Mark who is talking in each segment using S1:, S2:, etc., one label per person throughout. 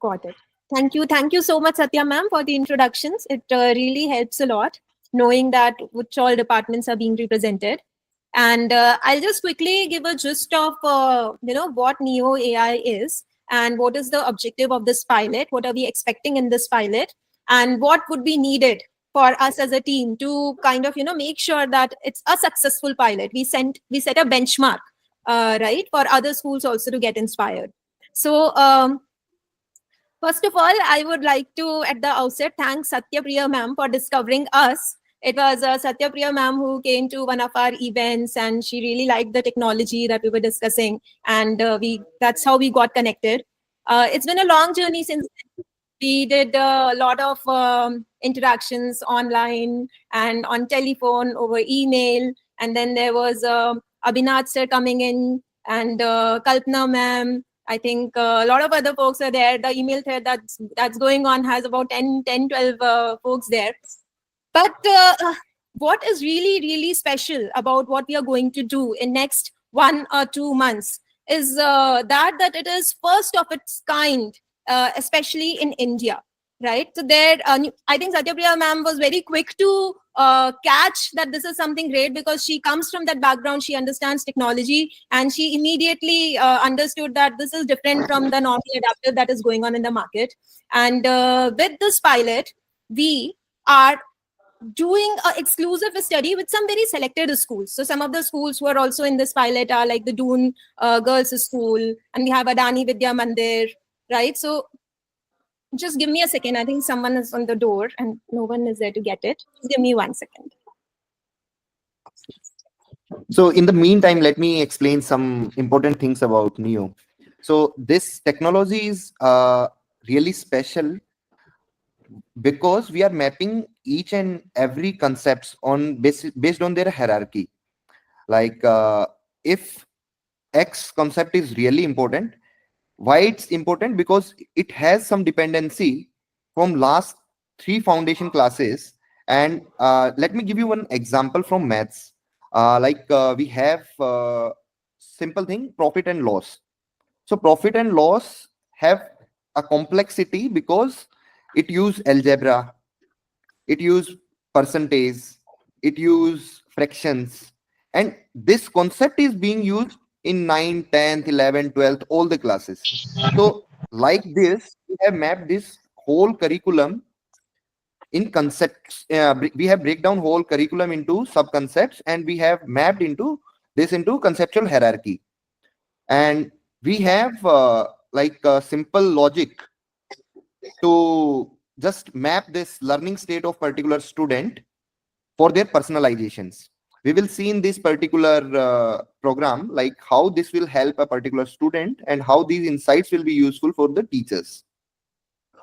S1: Got it. Thank you. Thank you so much, Satya ma'am, for the introductions. It really helps a lot knowing that which all departments are being represented. And I'll just quickly give a gist of what Neo AI is and what is the objective of this pilot. What are we expecting in this pilot, and what would be needed for us as a team to kind of make sure that it's a successful pilot. We set a benchmark, right, for other schools also to get inspired. So. First of all, I would like to, at the outset, thank Satya Priya ma'am for discovering us. It was Satya Priya ma'am who came to one of our events, and she really liked the technology that we were discussing, and that's how we got connected. It's been a long journey since then. We did a lot of interactions online and on telephone, over email, and then there was Abhinath sir coming in, and Kalpana ma'am. I think a lot of other folks are there. The email thread that's going on has about 12 folks there. But what is really, really special about what we are going to do in next 1 or 2 months is that it is first of its kind, especially in India, right? So there, I think Satyapriya ma'am was very quick to catch that this is something great because she comes from that background. She understands technology, and she immediately understood that this is different from the normal adaptive that is going on in the market. And with this pilot, we are doing an exclusive study with some very selected schools. So some of the schools who are also in this pilot are like the Doon Girls School, and we have Adani Vidya Mandir, right? So just give me a second. I think someone is on the door and no one is there to get it. Just give me 1 second.
S2: So in the meantime, let me explain some important things about Neo. So this technology is really special because we are mapping each and every concepts on based on their hierarchy. Like if X concept is really important, why it's important? Because it has some dependency from last 3 foundation classes. And let me give you one example from maths. We have simple thing, profit and loss. So profit and loss have a complexity because it use algebra, it use percentage, it use fractions, and this concept is being used in 9th, 10th, 11th, 12th, all the classes. So like this, we have mapped this whole curriculum in concepts. We have break down whole curriculum into sub concepts, and we have mapped into conceptual hierarchy. And we have simple logic to just map this learning state of particular student for their personalizations. We will see in this particular program like how this will help a particular student and how these insights will be useful for the teachers.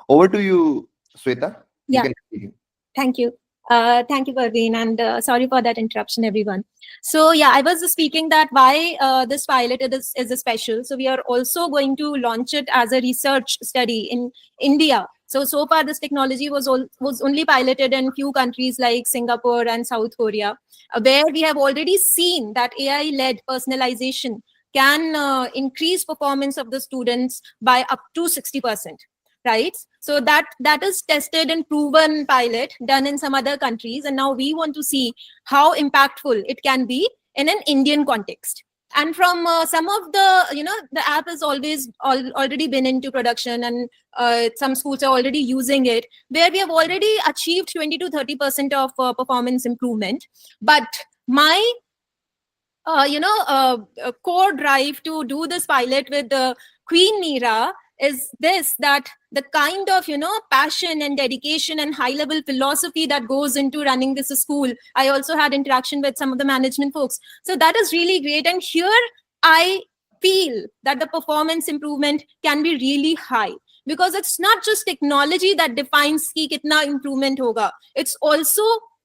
S2: Over to you, Sweta.
S1: Yeah.
S2: You can continue.
S1: Thank you. Thank you, Parveen, and sorry for that interruption, everyone. So yeah, I was speaking that why this pilot is a special. So we are also going to launch it as a research study in India. So far, this technology was only piloted in few countries like Singapore and South Korea, where we have already seen that AI-led personalization can increase performance of the students by up to 60%. Right? So that is tested and proven pilot done in some other countries. And now we want to see how impactful it can be in an Indian context. And from some of the app has already been into production, and some schools are already using it, where we have already achieved 20 to 30% of performance improvement. But my core drive to do this pilot with Queen Mira is this, that the kind of passion and dedication and high level philosophy that goes into running this school. I also had interaction with some of the management folks, so that is really great. And here I feel that the performance improvement can be really high, because it's not just technology that defines ki kitna improvement hoga. It's also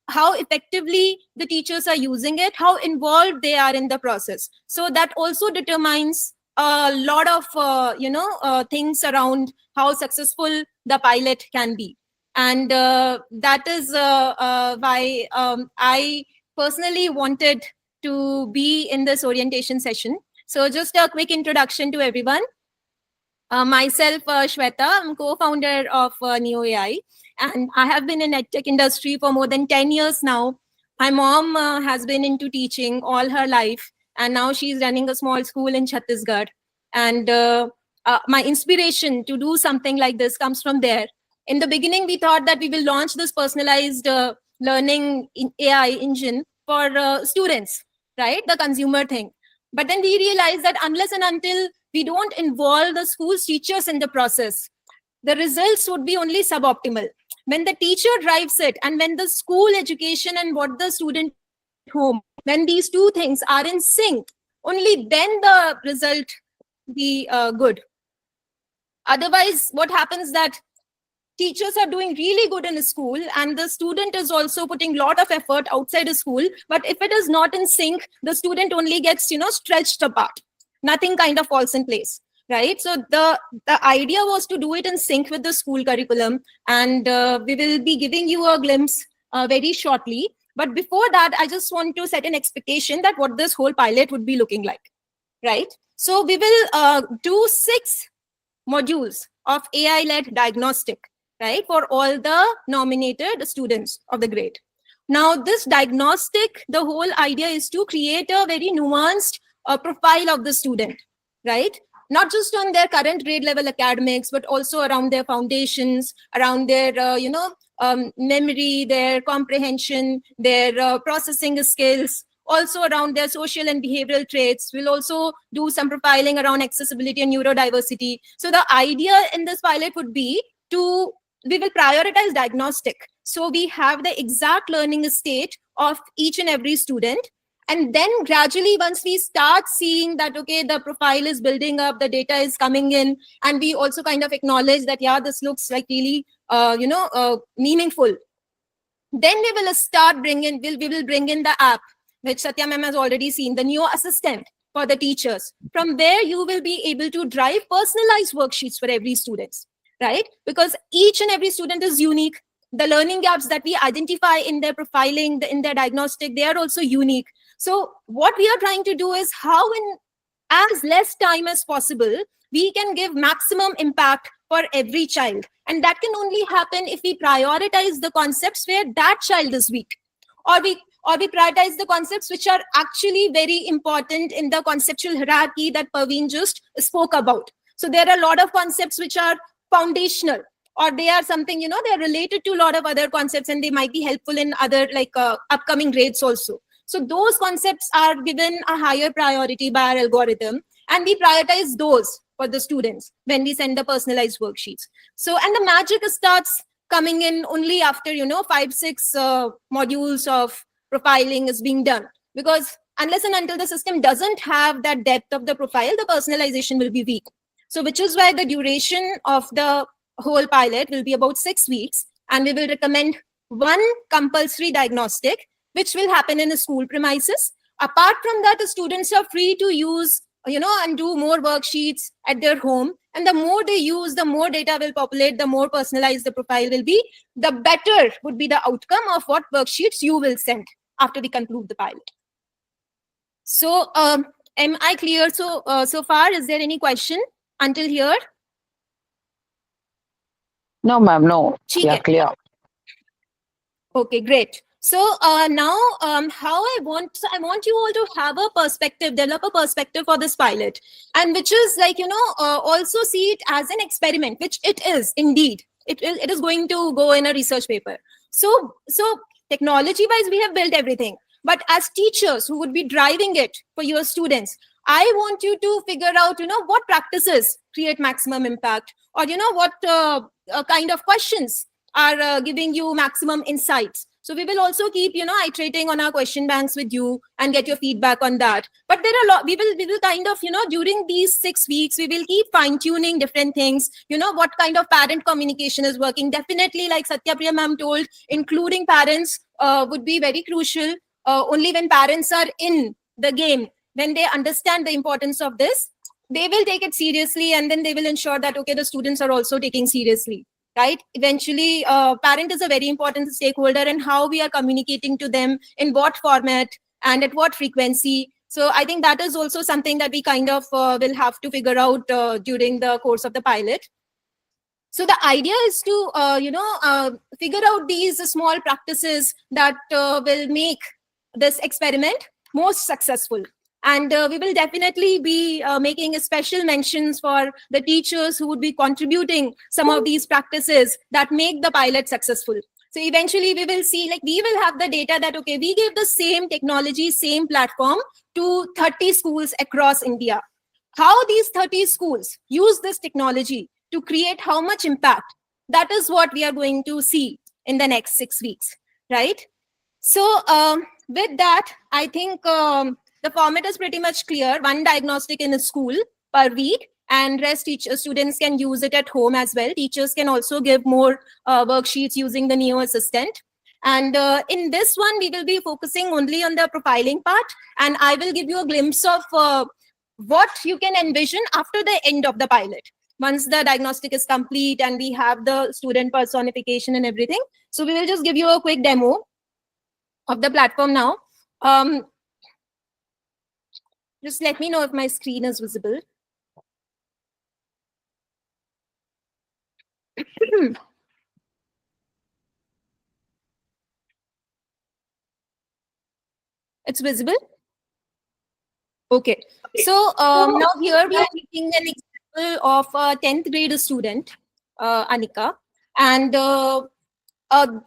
S1: how effectively the teachers are using it, how involved they are in the process. So that also determines a lot of things around how successful the pilot can be. And that is why I personally wanted to be in this orientation session. So just a quick introduction to everyone. Myself, Shweta, I'm co-founder of Neo AI, and I have been in edtech industry for more than 10 years now. My mom has been into teaching all her life, and now she's running a small school in Chhattisgarh. And my inspiration to do something like this comes from there. In the beginning, we thought that we will launch this personalized learning AI engine for students, right? The consumer thing. But then we realized that unless and until we don't involve the school's teachers in the process, the results would be only suboptimal. When the teacher drives it, and when the school education and what the student home, when these two things are in sync, only then the result be good. Otherwise, what happens that teachers are doing really good in a school and the student is also putting a lot of effort outside a school, but if it is not in sync, the student only gets stretched apart. Nothing kind of falls in place, right? So the idea was to do it in sync with the school curriculum, and we will be giving you a glimpse very shortly. But before that, I just want to set an expectation that what this whole pilot would be looking like, right? So we will do 6 modules of AI-led diagnostic, right, for all the nominated students of the grade. Now, this diagnostic, the whole idea is to create a very nuanced profile of the student, right? Not just on their current grade level academics, but also around their foundations, around their, memory, their comprehension, their processing skills, also around their social and behavioral traits. We'll also do some profiling around accessibility and neurodiversity. So the idea in this pilot would be we will prioritize diagnostic. So we have the exact learning state of each and every student. And then gradually, once we start seeing that, okay, the profile is building up, the data is coming in, and we also kind of acknowledge that, yeah, this looks like really, meaningful. Then we will start we will bring in the app, which Satya ma'am has already seen, the Neo Assistant for the teachers. From there, you will be able to drive personalized worksheets for every student, right? Because each and every student is unique. The learning gaps that we identify in their profiling, in their diagnostic, they are also unique. So what we are trying to do is how in as less time as possible, we can give maximum impact for every child. And that can only happen if we prioritize the concepts where that child is weak. Or we prioritize the concepts which are actually very important in the conceptual hierarchy that Parveen just spoke about. So there are a lot of concepts which are foundational, or they are something, they're related to a lot of other concepts and they might be helpful in other upcoming grades also. So those concepts are given a higher priority by our algorithm, and we prioritize those for the students when we send the personalized worksheets. So, and the magic starts coming in only after, 5-6 modules of profiling is being done. Because unless and until the system doesn't have that depth of the profile, the personalization will be weak. So which is why the duration of the whole pilot will be about 6 weeks. And we will recommend 1 compulsory diagnostic, which will happen in the school premises. Apart from that, the students are free to use, and do more worksheets at their home. And the more they use, the more data will populate, the more personalized the profile will be, the better would be the outcome of what worksheets you will send after we conclude the pilot. So am I clear so far? Is there any question until here?
S3: No, ma'am, no. Yeah, clear.
S1: Okay, great. So now how I want you all to have a perspective, develop a perspective for this pilot, and which is also see it as an experiment, which it is indeed. It is going to go in a research paper. So technology wise, we have built everything. But as teachers who would be driving it for your students, I want you to figure out, what practices create maximum impact, or, what kind of questions are giving you maximum insights. So we will also keep, iterating on our question banks with you and get your feedback on that. But there are a lot, we will kind of, during these 6 weeks, we will keep fine tuning different things, what kind of parent communication is working. Definitely, like Satyapriya ma'am told, including parents would be very crucial. Only when parents are in the game, when they understand the importance of this, they will take it seriously, and then they will ensure that, okay, the students are also taking seriously. Right? Eventually, parent is a very important stakeholder, and how we are communicating to them, in what format and at what frequency. So I think that is also something that we kind of will have to figure out during the course of the pilot. So the idea is to, figure out these small practices that will make this experiment most successful. And we will definitely be making special mentions for the teachers who would be contributing some of these practices that make the pilot successful. So eventually we will see, like, we will have the data that, okay, we gave the same technology, same platform to 30 schools across India. How these 30 schools use this technology to create how much impact, that is what we are going to see in the next 6 weeks, right? So with that, I think the format is pretty much clear. One diagnostic in a school per week, and rest students can use it at home as well. Teachers can also give more worksheets using the Neo Assistant. And in this one, we will be focusing only on the profiling part, and I will give you a glimpse of what you can envision after the end of the pilot. Once the diagnostic is complete and we have the student personification and everything. So we will just give you a quick demo of the platform now. Just let me know if my screen is visible. It's visible? Okay. So now here we are taking an example of a 10th grade student, Anika. And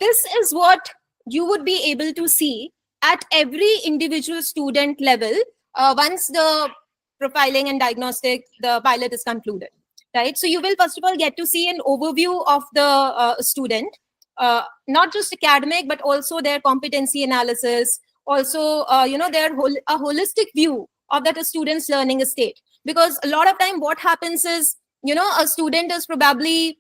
S1: this is what you would be able to see at every individual student level once the profiling and diagnostic, the pilot is concluded, right? So you will first of all get to see an overview of the student, not just academic, but also their competency analysis, also, their a holistic view of that a student's learning state. Because a lot of time what happens is, a student is probably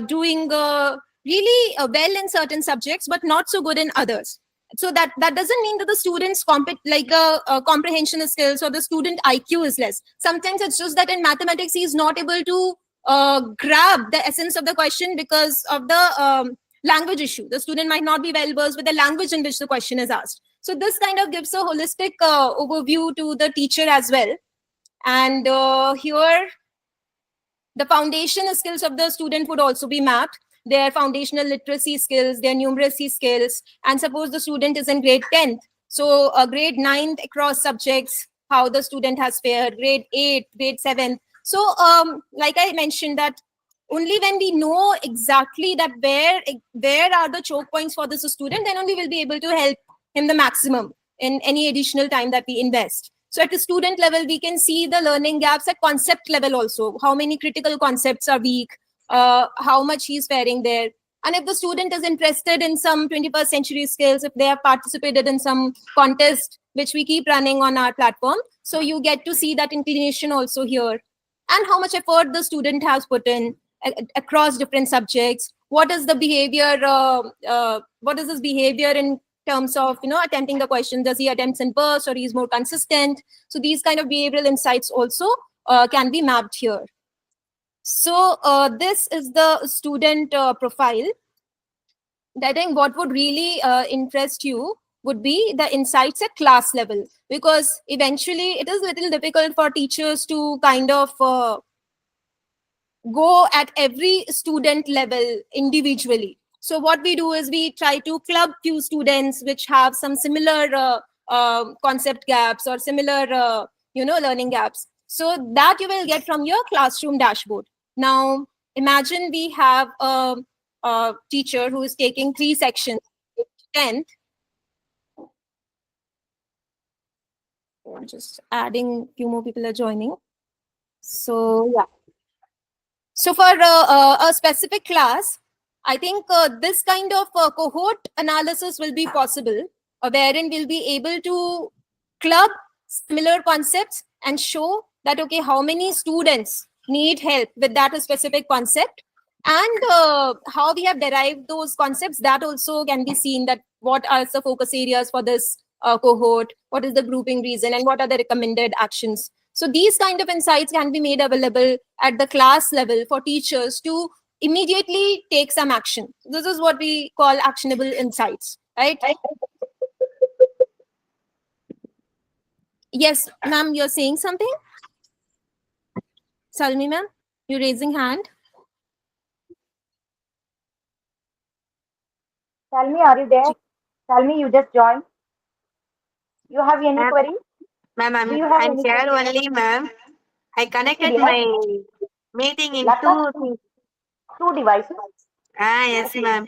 S1: doing really well in certain subjects, but not so good in others. So that doesn't mean that the student's comprehension skills or the student IQ is less. Sometimes it's just that in mathematics he is not able to grab the essence of the question because of the language issue. The student might not be well versed with the language in which the question is asked. So this kind of gives a holistic overview to the teacher as well. And here, the foundation skills of the student would also be mapped. Their foundational literacy skills, their numeracy skills. And suppose the student is in grade 10th. So grade 9th across subjects, how the student has fared, grade 8th, grade 7th. So like I mentioned that only when we know exactly that where are the choke points for this student, then only we'll be able to help him the maximum in any additional time that we invest. So at the student level, we can see the learning gaps at concept level also. How many critical concepts are weak, how much he's faring there. And if the student is interested in some 21st century skills, if they have participated in some contest, which we keep running on our platform, so you get to see that inclination also here. And how much effort the student has put in across different subjects. What is the behavior, what is his behavior in terms of attempting the question? Does he attempt in bursts or he's more consistent? So these kind of behavioral insights also can be mapped here. So this is the student profile. I think what would really interest you would be the insights at class level, because eventually it is a little difficult for teachers to kind of go at every student level individually. So what we do is we try to club few students which have some similar concept gaps or similar learning gaps. So that you will get from your classroom dashboard. Now imagine we have a teacher who is taking 3 sections, 10th. I'm just adding few more people are joining. So yeah. So for a specific class, I think this kind of cohort analysis will be possible, wherein we'll be able to club similar concepts and show that, okay, how many students need help with that specific concept, and how we have derived those concepts. That also can be seen, that what are the focus areas for this cohort, what is the grouping reason, and what are the recommended actions. So these kind of insights can be made available at the class level for teachers to immediately take some action. This is what we call actionable insights, right? Yes, ma'am, you're saying something? Salmi, ma'am, you're raising hand.
S4: Tell me, are you there? Tell me, you just joined. You have any
S5: Ma'am,
S4: query?
S5: ma'am,
S4: Do you have
S5: I'm
S4: any
S5: here
S4: query?
S5: only, ma'am. I
S4: PC
S5: connected
S4: device?
S5: my meeting in
S4: Laptop? Two devices?
S5: Yes, ma'am.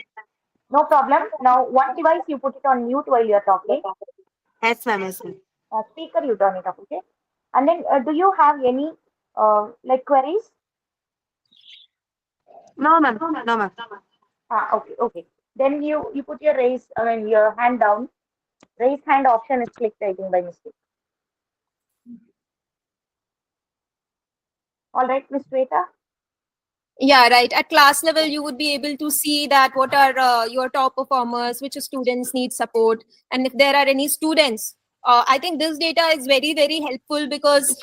S4: No problem. Now, one device you put it on mute while you are talking.
S5: Yes, ma'am. Yes, ma'am.
S4: Speaker you turn it off, okay? And then, do you have any like queries?
S5: No, ma'am. No, ma'am.
S4: Okay, okay. Then you put your your hand down. Raise hand option is clicked, I think, by mistake. All right, Miss Sweta.
S1: Yeah, right. At class level, you would be able to see that what are your top performers, which students need support, and if there are any students. I think this data is very, very helpful because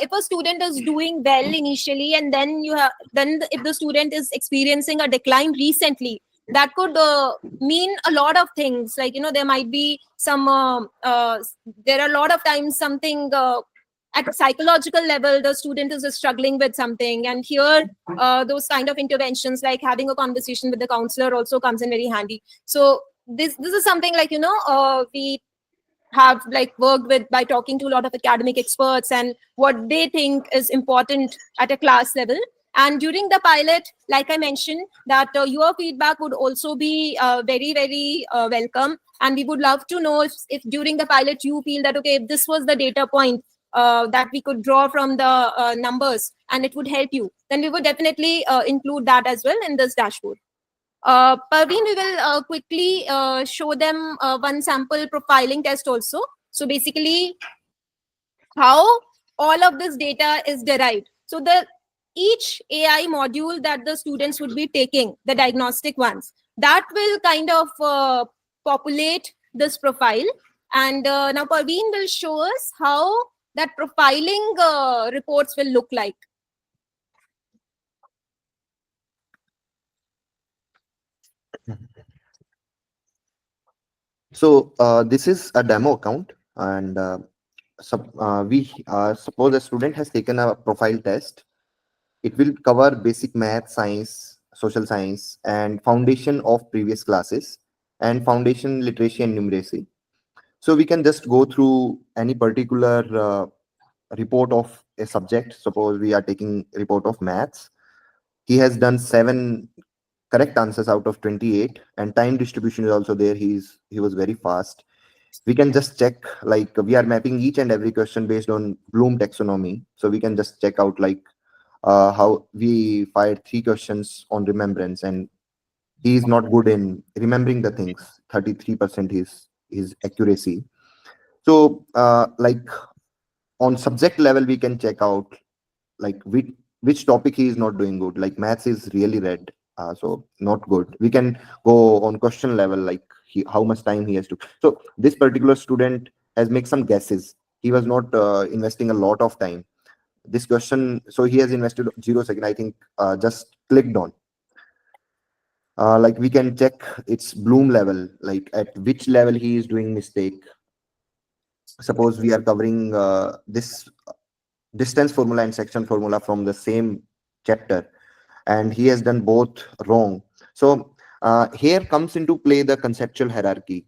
S1: if a student is doing well initially, and then if the student is experiencing a decline recently, that could mean a lot of things. Like there might be some. There are a lot of times something. At a psychological level, the student is struggling with something, and here those kind of interventions like having a conversation with the counselor also comes in very handy. So this is something like we have like worked with by talking to a lot of academic experts and what they think is important at a class level. And during the pilot, like I mentioned, that your feedback would also be very, very welcome, and we would love to know if during the pilot you feel that okay, if this was the data point that we could draw from the numbers and it would help you, then we would definitely include that as well in this dashboard. Parveen, we will quickly show them one sample profiling test also. So basically, how all of this data is derived. So the each AI module that the students would be taking, the diagnostic ones, that will kind of populate this profile. And now Parveen will show us how that profiling reports will look like.
S2: So this is a demo account, and suppose a student has taken a profile test. It will cover basic math, science, social science, and foundation of previous classes, and foundation literacy and numeracy. So we can just go through any particular report of a subject. Suppose we are taking report of maths. He has done 7 correct answers out of 28, and time distribution is also there. He was very fast. We can just check, like we are mapping each and every question based on Bloom taxonomy. So we can just check out like how we fired 3 questions on remembrance, and he is not good in remembering the things. 33% his accuracy. So like on subject level, we can check out like which topic he is not doing good. Like maths is really red, so not good. We can go on question level, like how much time he has to. So this particular student has made some guesses. He was not investing a lot of time. This question, so he has invested 0 second, I think. Just clicked on. Like we can check its Bloom level, like at which level he is doing mistake. Suppose we are covering this distance formula and section formula from the same chapter, and he has done both wrong. So here comes into play the conceptual hierarchy,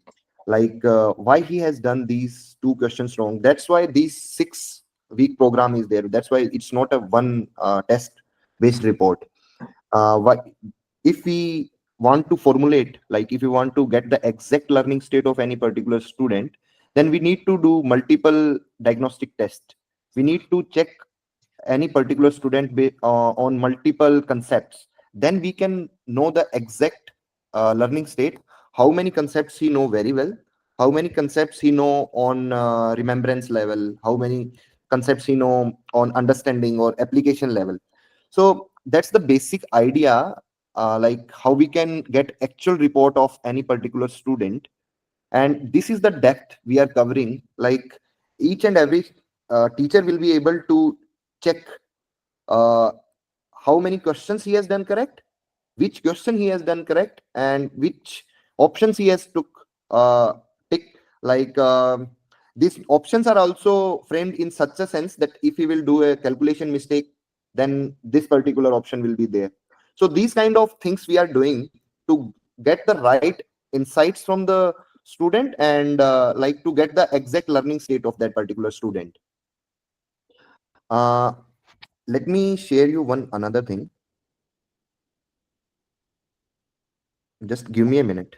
S2: like why he has done these 2 questions wrong. That's why these 6-week program is there. That's why it's not a one test based report. Why, if we want to formulate, like if we want to get the exact learning state of any particular student, then we need to do multiple diagnostic tests. We need to check any particular student on multiple concepts. Then we can know the exact learning state, how many concepts he know very well, how many concepts he know on remembrance level, how many concepts he know on understanding or application level. So that's the basic idea, like how we can get actual report of any particular student. And this is the depth we are covering. Like each and every teacher will be able to check uh, how many questions he has done correct, which question he has done correct, and which options he has took tick. Like these options are also framed in such a sense that if he will do a calculation mistake, then this particular option will be there. So these kind of things we are doing to get the right insights from the student, and like to get the exact learning state of that particular student. Let me share you one another thing. Just give me a minute.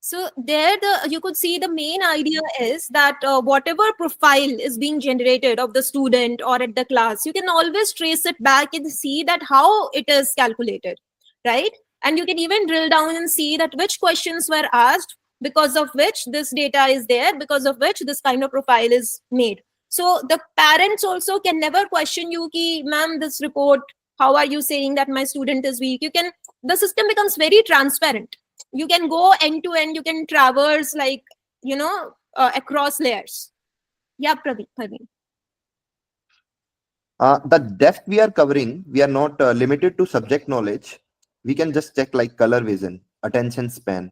S1: So there, you could see the main idea is that whatever profile is being generated of the student or at the class, you can always trace it back and see that how it is calculated, right? And you can even drill down and see that which questions were asked, because of which this data is there, because of which this kind of profile is made. So the parents also can never question you, ki, ma'am, this report, how are you saying that my student is weak? The system becomes very transparent. You can go end to end, you can traverse, like, across layers. Yeah, Praveen.
S2: The depth we are covering, we are not limited to subject knowledge. We can just check like color vision, attention span.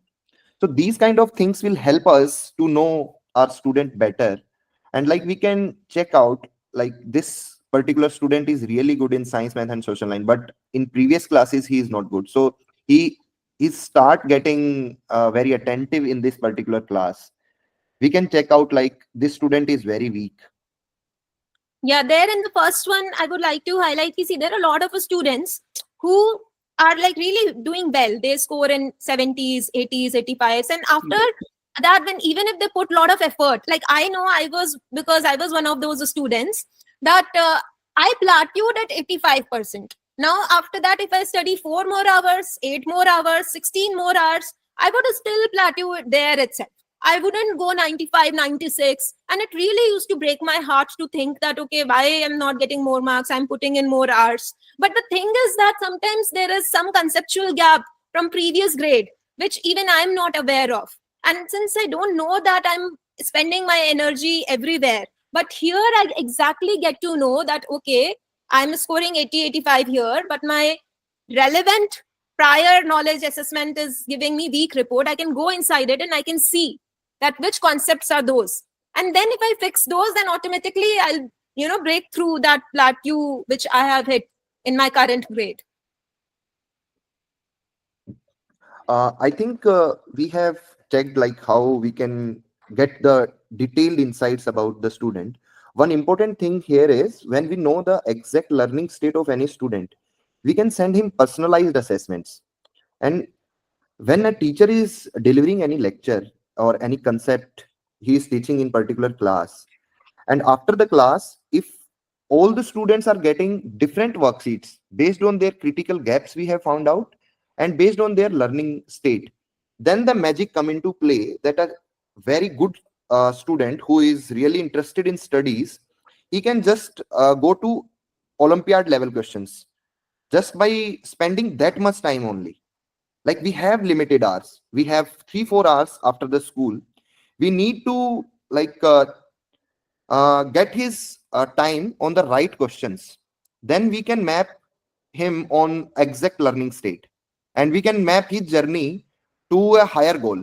S2: So these kind of things will help us to know our student better. And like we can check out like this particular student is really good in science, math and social line, but in previous classes he is not good. So he start getting very attentive in this particular class. We can check out like this student is very weak.
S1: Yeah, there in the first one, I would like to highlight, see, there are a lot of students who are like really doing well. They score in 70s, 80s, 85s. And after that, when even if they put a lot of effort, like I know because I was one of those students that I plateaued at 85%. Now, after that, if I study 4 more hours, 8 more hours, 16 more hours, I would still plateau there itself. I wouldn't go 95, 96. And it really used to break my heart to think that, okay, why I'm not getting more marks? I'm putting in more hours. But the thing is that sometimes there is some conceptual gap from previous grade, which even I'm not aware of. And since I don't know that, I'm spending my energy everywhere. But here I exactly get to know that, okay, I'm scoring 80, 85 here, but my relevant prior knowledge assessment is giving me weak report. I can go inside it and I can see that which concepts are those. And then if I fix those, then automatically I'll, break through that plateau which I have hit in my current grade.
S2: I think we have checked like how we can get the detailed insights about the student. One important thing here is when we know the exact learning state of any student, we can send him personalized assessments. And when a teacher is delivering any lecture or any concept he is teaching in particular class, and after the class, if all the students are getting different worksheets based on their critical gaps we have found out and based on their learning state, then the magic come into play that a very good student who is really interested in studies, he can just go to olympiad level questions just by spending that much time only. Like we have limited hours, we have 3-4 hours after the school, we need to like get his time on the right questions. Then we can map him on exact learning state, and we can map his journey to a higher goal.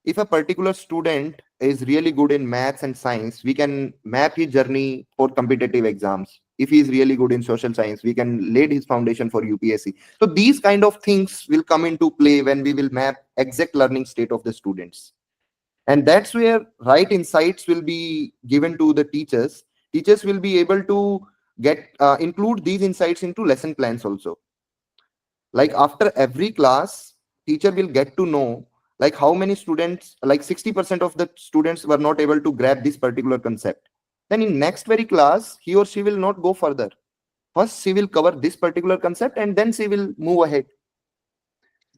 S2: If a particular student is really good in maths and science, we can map his journey for competitive exams. If he is really good in social science, we can lay his foundation for UPSC. So these kind of things will come into play when we will map exact learning state of the students. And that's where right insights will be given to the teachers will be able to get include these insights into lesson plans also. Like after every class, teacher will get to know like how many students, like 60% of the students were not able to grab this particular concept. Then in next very class, he or she will not go further. First she will cover this particular concept and then she will move ahead.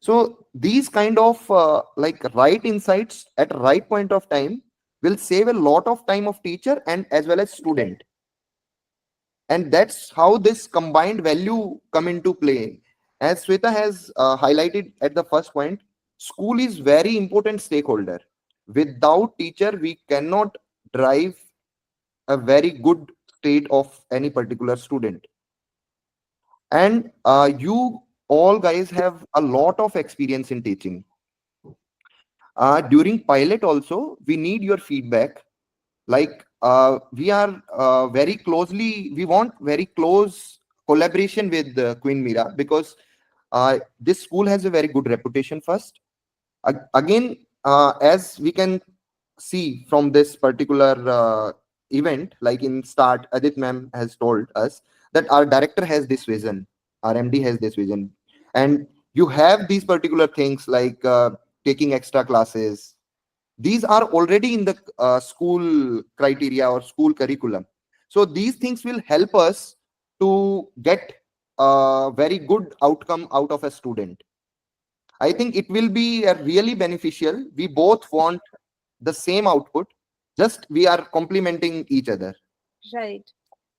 S2: So these kind of like right insights at right point of time will save a lot of time of teacher and as well as student. And that's how this combined value come into play. As Sweta has highlighted at the first point, school is very important stakeholder. Without teacher, we cannot drive a very good state of any particular student. And you all guys have a lot of experience in teaching. During pilot also, we need your feedback. Like we are we want very close collaboration with Queen Mira, because this school has a very good reputation first. Again, as we can see from this particular event, like in start, Adit ma'am has told us that our director has this vision, our MD has this vision, and you have these particular things like taking extra classes. These are already in the school criteria or school curriculum. So these things will help us to get a very good outcome out of a student. I think it will be a really beneficial. We both want the same output, just we are complementing each other.
S1: Right.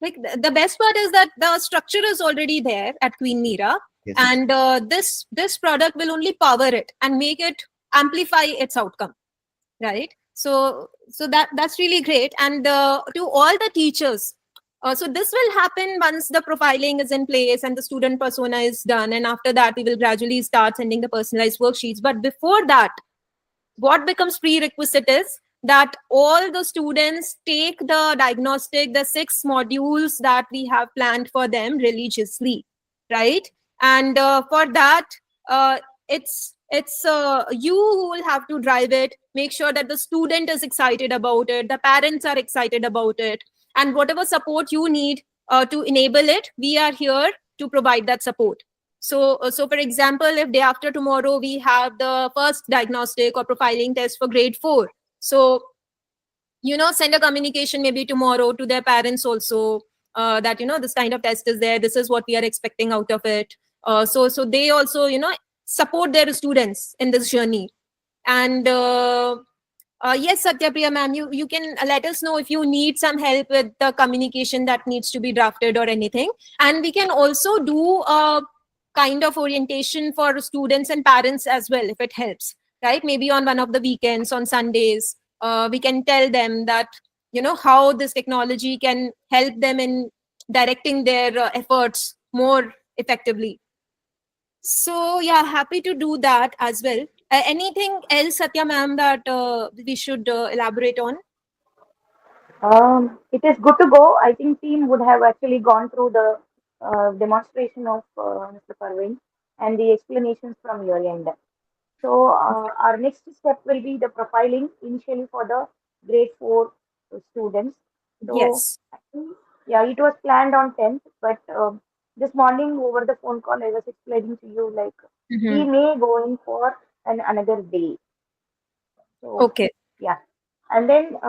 S1: Like the best part is that the structure is already there at Queen Mira,
S2: Yes.
S1: and this product will only power it and make it amplify its outcome. Right. So that's really great. And to all the teachers, so this will happen once the profiling is in place and the student persona is done, and after that we will gradually start sending the personalized worksheets. But before that, what becomes prerequisite is that all the students take the diagnostic, the 6 modules that we have planned for them religiously, right? And for that, it's you who will have to drive it, make sure that the student is excited about it, the parents are excited about it, and whatever support you need to enable it, we are here to provide that support. So for example, if day after tomorrow we have the first diagnostic or profiling test for grade 4, so send a communication maybe tomorrow to their parents also, that this kind of test is there, this is what we are expecting out of it. So they also support their students in this journey. And yes, Satyapriya ma'am, you can let us know if you need some help with the communication that needs to be drafted or anything, and we can also do a kind of orientation for students and parents as well, if it helps, right? Maybe on one of the weekends, on Sundays, we can tell them that how this technology can help them in directing their efforts more effectively. So yeah, happy to do that as well. Anything else, Satya ma'am, that we should elaborate on?
S4: It is good to go. I think team would have actually gone through the demonstration of Mr. Parveen and the explanations from your end. So our next step will be the profiling initially for the grade 4 students. So
S1: Yes.
S4: I think, yeah, it was planned on 10th, but this morning over the phone call I was explaining to you like he
S1: Mhm.
S4: may go in for another day. So
S1: Okay.
S4: yeah, and then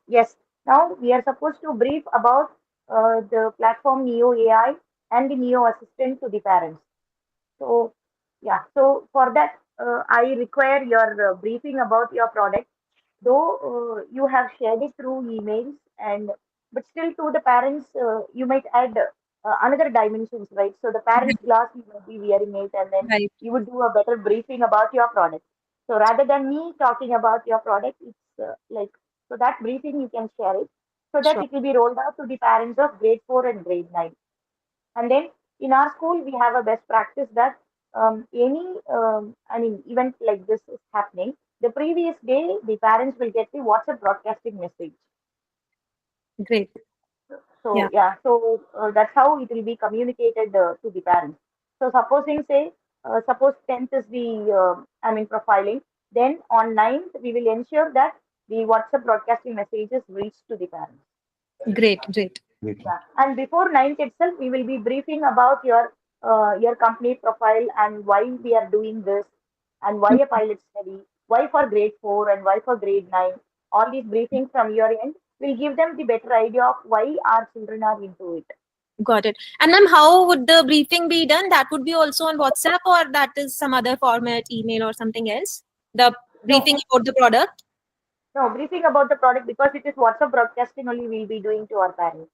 S4: yes, now we are supposed to brief about the platform Neo AI and the Neo Assistant to the parents. So yeah, so for that I require your briefing about your product. Though you have shared it through emails, and but still to the parents you might add another dimensions, right? So the parents' glass you might be wearing it, and then
S1: Right.
S4: you would do a better briefing about your product. So rather than me talking about your product, it's like so that briefing you can share it so that
S1: Sure.
S4: it will be rolled out to the parents of grade 4 and grade 9. And then in our school, we have a best practice that any event like this is happening, the previous day, the parents will get the WhatsApp broadcasting message.
S1: Great.
S4: So,
S1: Yeah.
S4: yeah, so that's how it will be communicated to the parents. So, suppose 10th is the, profiling, then on 9th, we will ensure that the WhatsApp broadcasting messages reach to the parents.
S1: Great. Great.
S2: Great.
S4: Yeah. And before ninth itself, we will be briefing about your company profile and why we are doing this and why a pilot study, why for grade 4 and why for grade 9. All these briefings from your end will give them the better idea of why our children are into it.
S1: Got it. And ma'am, how would the briefing be done? That would be also on WhatsApp, or that is some other format, email or something else? The
S4: No,
S1: briefing about the product?
S4: no, briefing about the product because it is WhatsApp broadcasting only we'll be doing to our parents.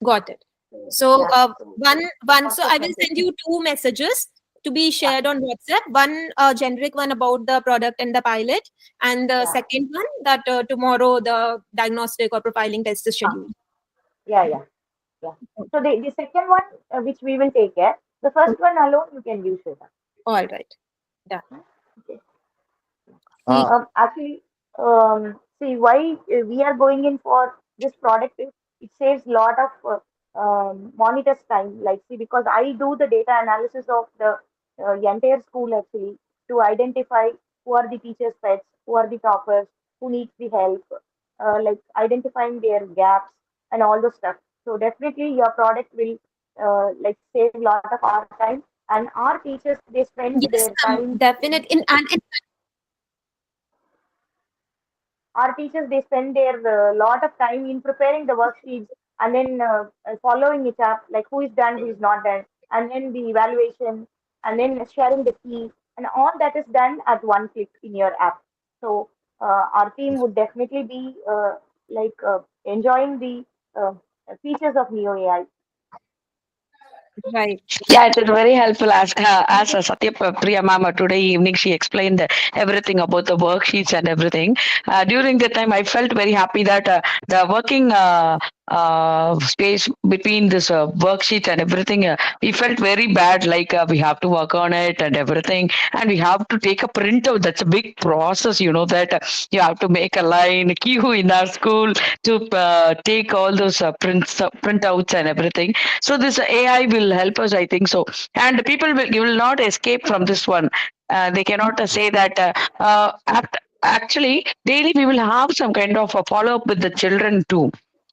S1: Got it.
S4: So,
S1: So
S4: yeah. So,
S1: one. So
S4: WhatsApp
S1: I will
S4: message.
S1: send you 2 messages to be
S4: Yeah,
S1: shared on WhatsApp. One generic one about the product and the pilot, and the
S4: yeah.
S1: second one that tomorrow the diagnostic or profiling test is
S4: Ah,
S1: scheduled.
S4: yeah, yeah, yeah. So the second one, which we will take care, the first one alone you can use it.
S1: All right. Done.
S4: Okay. Actually, see why we are going in for this product is it saves lot of monitors time. Like, see, because I do the data analysis of the entire school actually to identify who are the teachers' pets, who are the toppers, who needs the help, like identifying their gaps and all those stuff. So definitely your product will like save a lot of our time, and our teachers they spend
S1: Yes,
S4: their time.
S1: definite.
S4: Our teachers they spend their lot of time in preparing the worksheets and then following it up, like who is done, who is not done, and then the evaluation, and then sharing the key, and all that is done at one click in your app. So our team would definitely be enjoying the features of Neo AI.
S1: Right.
S3: Yeah, it is very helpful. As Satya Priya Mama today evening, she explained everything about the worksheets and everything. During the time, I felt very happy that the working space between this worksheet and everything, we felt very bad. Like we have to work on it and everything, and we have to take a printout. That's a big process, you know. That you have to make a line queue in our school to take all those printouts and everything. So this AI will help us, I think so. And people will you will not escape from this one. They cannot say that. Actually, daily we will have some kind of a follow up with the children too.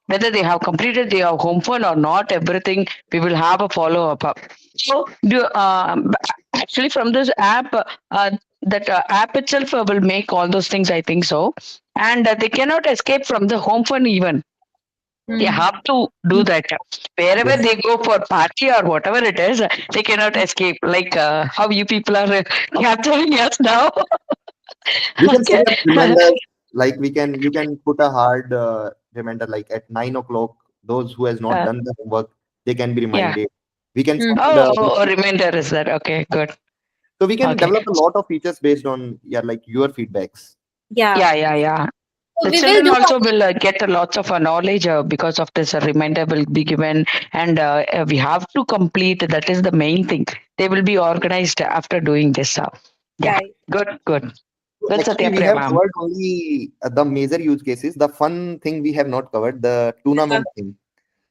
S3: Whether they have completed their homework or not, everything we will have a follow up. So, actually, from this app, that app itself will make all those things. I think so, and they cannot escape from the home fun even. They have to do that. Wherever
S2: Yes.
S3: they go for party or whatever it is, they cannot escape. Like how you people are capturing us now.
S2: We can
S3: Okay.
S2: set up reminders, like you can put a hard reminder like at 9 o'clock. Those who has not
S3: Uh,
S2: done the homework, they can be
S3: yeah.
S2: reminded. We can send
S3: Oh, reminder is that okay? Good.
S2: so we can
S3: Okay.
S2: develop a lot of features based on like your feedbacks.
S1: Yeah.
S3: Yeah.
S1: So
S3: The
S1: we will
S3: children
S1: do.
S3: also will get a lots of knowledge because of this reminder will be given, and we have to complete. That is the main thing. They will be organized after doing this. Yeah,
S1: Right.
S3: good.
S2: So
S3: Good,
S2: actually,
S3: Satya
S2: we have
S3: Prema.
S2: covered only the major use cases. The fun thing we have not covered, the tournament thing.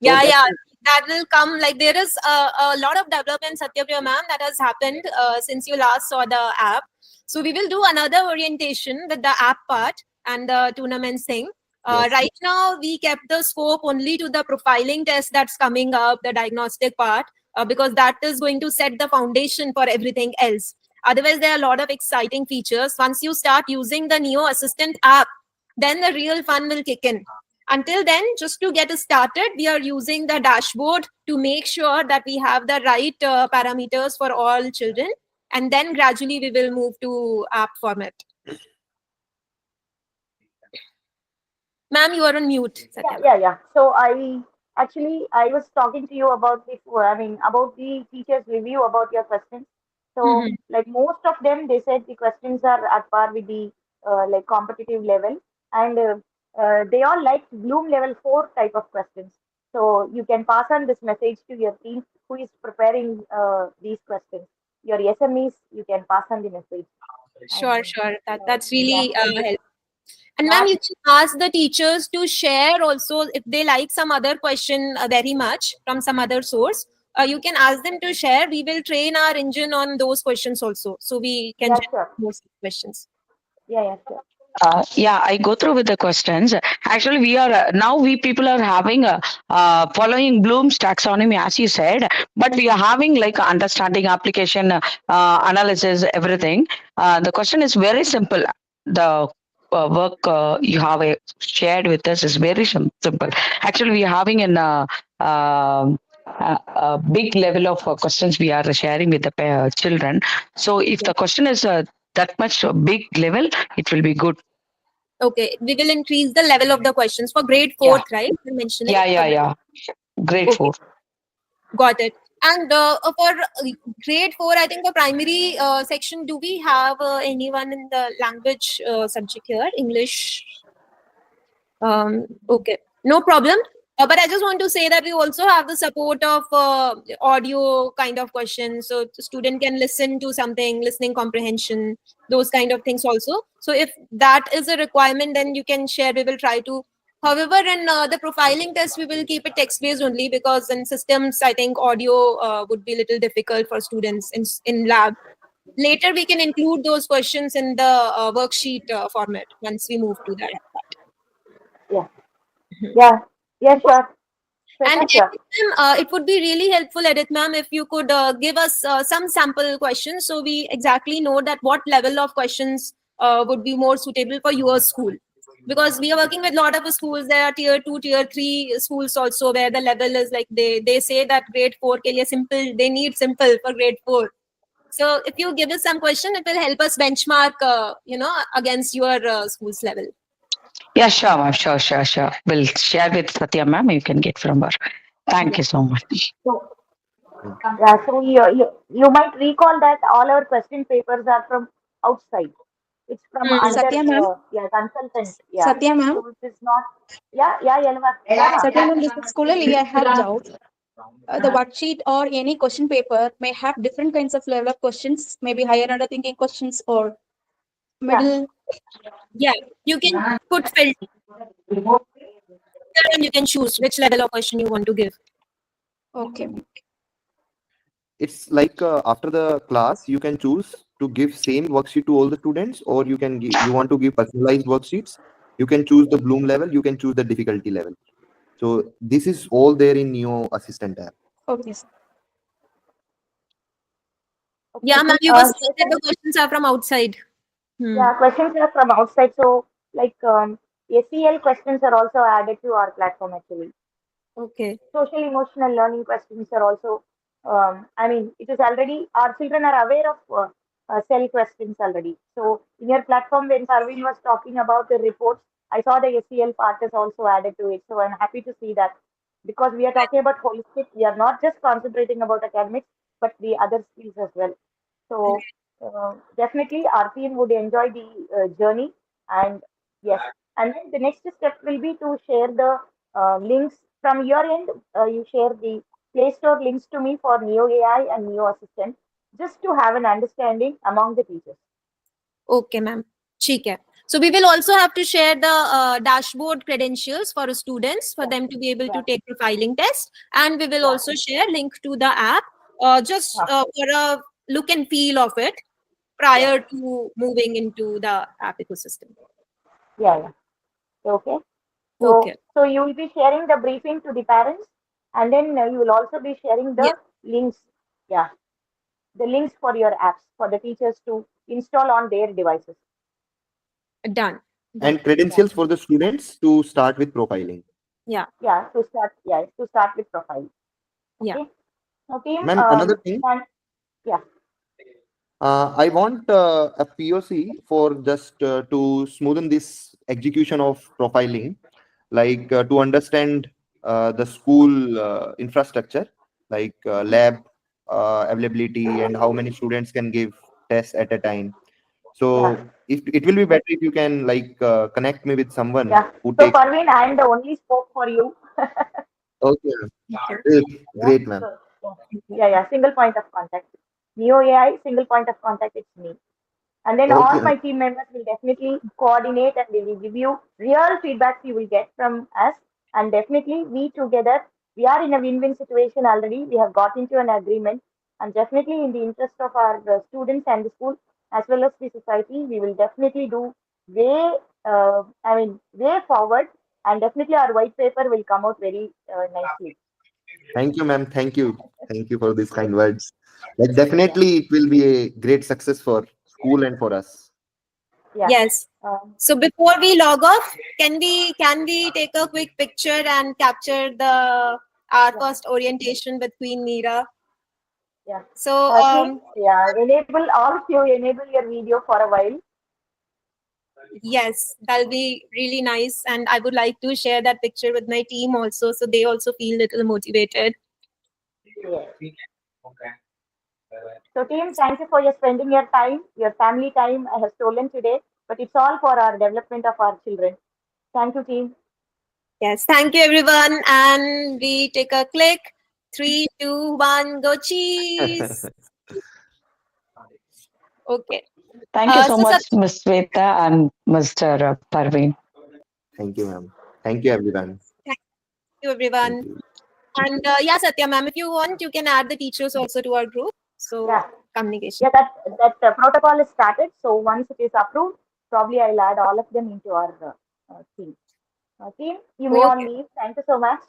S2: So
S1: Yeah,
S2: that
S1: yeah. That will come. Like there is a lot of development, Satyapriya ma'am, that has happened since you last saw the app. So we will do another orientation with the app part and the tournaments thing.
S2: yes,
S1: Right now, we kept the scope only to the profiling test that's coming up, the diagnostic part, because that is going to set the foundation for everything else. Otherwise, there are a lot of exciting features. Once you start using the Neo Assistant app, then the real fun will kick in. Until then, just to get started, we are using the dashboard to make sure that we have the right parameters for all children. And then gradually we will move to app format. Ma'am, you are on mute.
S4: Yeah. So I was talking to you about about the teachers' review about your questions. So
S1: Mhm.
S4: like most of them, they said the questions are at par with the like competitive level, and they all like Bloom level 4 type of questions. So you can pass on this message to your team who is preparing these questions. Your SMEs, you can pass on the message.
S1: Sure,
S4: And
S1: sure. That's
S4: yeah,
S1: really
S4: and
S1: helpful. And ma'am,
S4: last
S1: you can ask the teachers to share also if they like some other question very much from some other source. You can ask them to share. We will train our engine on those questions also, so we can
S4: yeah,
S1: generate
S4: sure.
S1: more questions.
S4: Yeah, sure.
S3: Yeah, I go through with the questions. Actually, we are now we people are having following Bloom's taxonomy, as you said, but we are having like understanding application analysis, everything. The question is very simple. The work you have shared with us is very simple. Actually, we are having an a big level of questions we are sharing with the children. So, if the question is that much big level, it will be good.
S1: Okay, we will increase the level of the questions for grade
S3: Yeah,
S1: fourth, right? You're mentioning.
S3: yeah. Grade
S1: Okay,
S3: 4.
S1: got it. And for grade 4, I think the primary section, do we have anyone in the language subject here? English? Okay, no problem. But I just want to say that we also have the support of audio kind of questions. So the student can listen to something, listening comprehension, those kind of things also. So if that is a requirement, then you can share. We will try to. However, in the profiling test, we will keep it text-based only, because in systems, I think audio would be a little difficult for students in lab. Later, we can include those questions in the worksheet format once we move to that.
S4: Yeah. Yeah. Yeah, sure.
S1: And
S4: Shweta, sure.
S1: Edith ma'am, it would be really helpful, Edith ma'am, if you could give us some sample questions, so we exactly know that what level of questions would be more suitable for your school. Because we are working with a lot of schools. There are tier 2, tier 3 schools also, where the level is like they say that grade 4 ke liye simple, they need simple for grade 4. So if you give us some question, it will help us benchmark, against your school's level.
S3: Yeah, sure, ma'am. Sure. We'll share with Satya, ma'am. You can get from her. Thank you so much.
S4: So, yeah, so you might recall that all our question papers are from outside. It's from
S1: Hmm.
S4: under,
S6: Satya ma'am,
S4: consultant. Yeah.
S6: Satya ma'am,
S4: So it is not, yeah, Yelva.
S6: Satya ma'am, this is Kulali. I have doubt. The worksheet or any question paper may have different kinds of level of questions, maybe higher under thinking questions or middle.
S1: Yeah, you can put filter and you can choose which level of question you want to give.
S6: Okay.
S2: It's like after the class, you can choose to give same worksheet to all the students, or you can give, you want to give personalized worksheets. You can choose the Bloom level. You can choose the difficulty level. So this is all there in Neo Assistant app.
S6: Okay. Sir.
S1: Yeah, ma'am, you were saying that
S4: Shweta,
S1: the questions are from outside.
S4: yeah, questions are from outside. So, like, SEL questions are also added to our platform actually.
S1: Okay.
S4: Social emotional learning questions are also, I mean, it is already, our children are aware of cell questions already. So, in your platform, when Parveen was talking about the reports, I saw the SEL part is also added to it. So, I'm happy to see that, because we are talking about holistic, we are not just concentrating about academics, but the other skills as well. So, definitely our team would enjoy the journey. And yes, and then the next step will be to share the links from your end. You share the Play Store links to me for Neo AI and Neo Assistant, just to have an understanding among the teachers.
S1: Okay, ma'am. ठीक है. So we will also have to share the dashboard credentials for students for them to be able to take profiling test, and we will also share link to the app, just for a look and feel of it prior to moving into the app ecosystem.
S4: Yeah. Okay. So,
S1: Okay.
S4: so you will be sharing the briefing to the parents, and then you will also be sharing the
S1: Yeah.
S4: links. Yeah, the links for your apps for the teachers to install on their devices.
S1: Done.
S2: And credentials for the students to start with profiling.
S1: Yeah.
S4: Yeah, to start with profile.
S1: Yeah.
S4: Okay. Now, team.
S2: Ma'am, another thing.
S4: Yeah.
S2: I want a POC for just to smoothen this execution of profiling, like to understand the school infrastructure, like lab availability and how many students can give tests at a time. So if it will be better if you can like connect me with someone
S4: Yeah.
S2: who
S4: So,
S2: takes.
S4: Parveen, I am the only spoke for you.
S2: Okay, great,
S4: Yeah.
S2: great, ma'am.
S4: So, yeah. Single point of contact. Neo AI, single point of contact. It's me. And then all
S2: Okay,
S4: my team members will definitely coordinate and they will give you real feedbacks you will get from us. And definitely, we together, we are in a win-win situation already. We have got into an agreement. And definitely, in the interest of our students and the school, as well as the society, we will definitely do way forward. And definitely, our white paper will come out very nicely.
S2: thank you, ma'am. Thank you for these kind words. Like definitely, it will be a great success for school and for us.
S4: Yeah.
S1: Yes. So before we log off, can we take a quick picture and capture our first orientation with Queen Mira?
S4: Yeah.
S1: So
S4: Team, enable all of you enable your video for a while.
S1: yes, that'll be really nice, and I would like to share that picture with my team also, so they also feel a little motivated.
S4: Yes. So, team, thank you for your spending your time, your family time I have stolen today, but it's all for our development of our children. Thank you, team.
S1: Yes, thank you everyone. And we take a click. 3, 2, 1, go cheese. Okay.
S3: Thank you so
S1: So
S3: much, Ms. Sweta and Mr. Parveen.
S2: Thank you, ma'am. Thank you, everyone.
S1: thank you everyone.
S2: Thank you.
S1: And yeah, Satya ma'am, if you want, you can add the teachers also to our group. So
S4: Yeah.
S1: communication.
S4: Yeah, that protocol is started. So once it is approved, probably I'll add all of them into our team. Team, you may on
S1: Okay.
S4: leave. Thank you so much.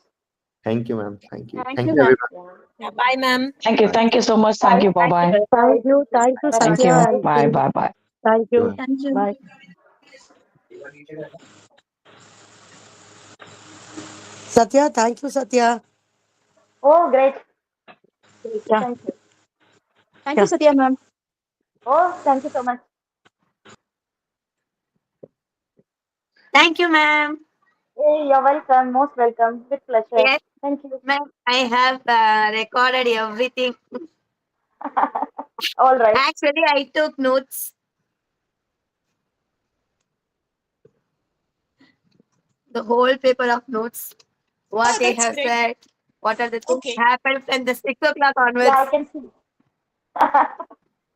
S2: Thank you, ma'am. Thank you.
S6: Thank
S2: Thank
S6: you,
S2: you,
S6: ma'am.
S2: everyone.
S4: Yeah.
S1: Yeah, bye ma'am.
S3: Thank you.
S2: Bye.
S3: Thank you so much. Thank
S4: Bye.
S3: you. Bye-bye.
S7: Thank you,
S4: Bye.
S3: Thank
S7: Satya
S3: you.
S7: and
S3: Bye.
S7: team.
S3: Bye. Bye.
S7: Thank you.
S6: Thank you.
S7: Bye. Satya, thank you, Satya.
S4: Oh, great. Great.
S7: Yeah.
S4: Thank you.
S6: Thank
S7: Yeah.
S6: you, Satya ma'am.
S4: Oh, thank you so much.
S5: Thank you, ma'am.
S4: Hey, you're welcome. Most welcome. With pleasure.
S5: Yes,
S4: Thank you.
S5: ma'am. I have recorded everything.
S4: All right.
S5: Actually, I took notes. The whole paper of notes. What they
S1: That's
S5: have
S1: great.
S5: said. What are the things
S1: Okay.
S5: happened from the 6 o'clock onwards.
S4: Yeah, I can see.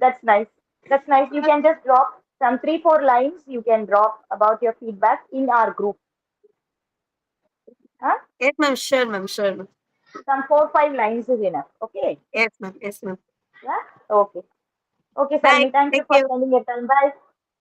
S4: That's nice. That's nice. You can just drop some 3, 4 lines. You can drop about your feedback in our group. Huh?
S5: Yes, ma'am. Sure, ma'am. Sure, ma'am.
S4: Some 4, 5 lines is enough. Okay.
S5: Yes, ma'am. Yes, ma'am.
S4: Yeah. Okay. Okay,
S5: Bye.
S4: Salmi. Thank you
S5: Thank
S4: for
S5: you.
S4: spending your time. Bye.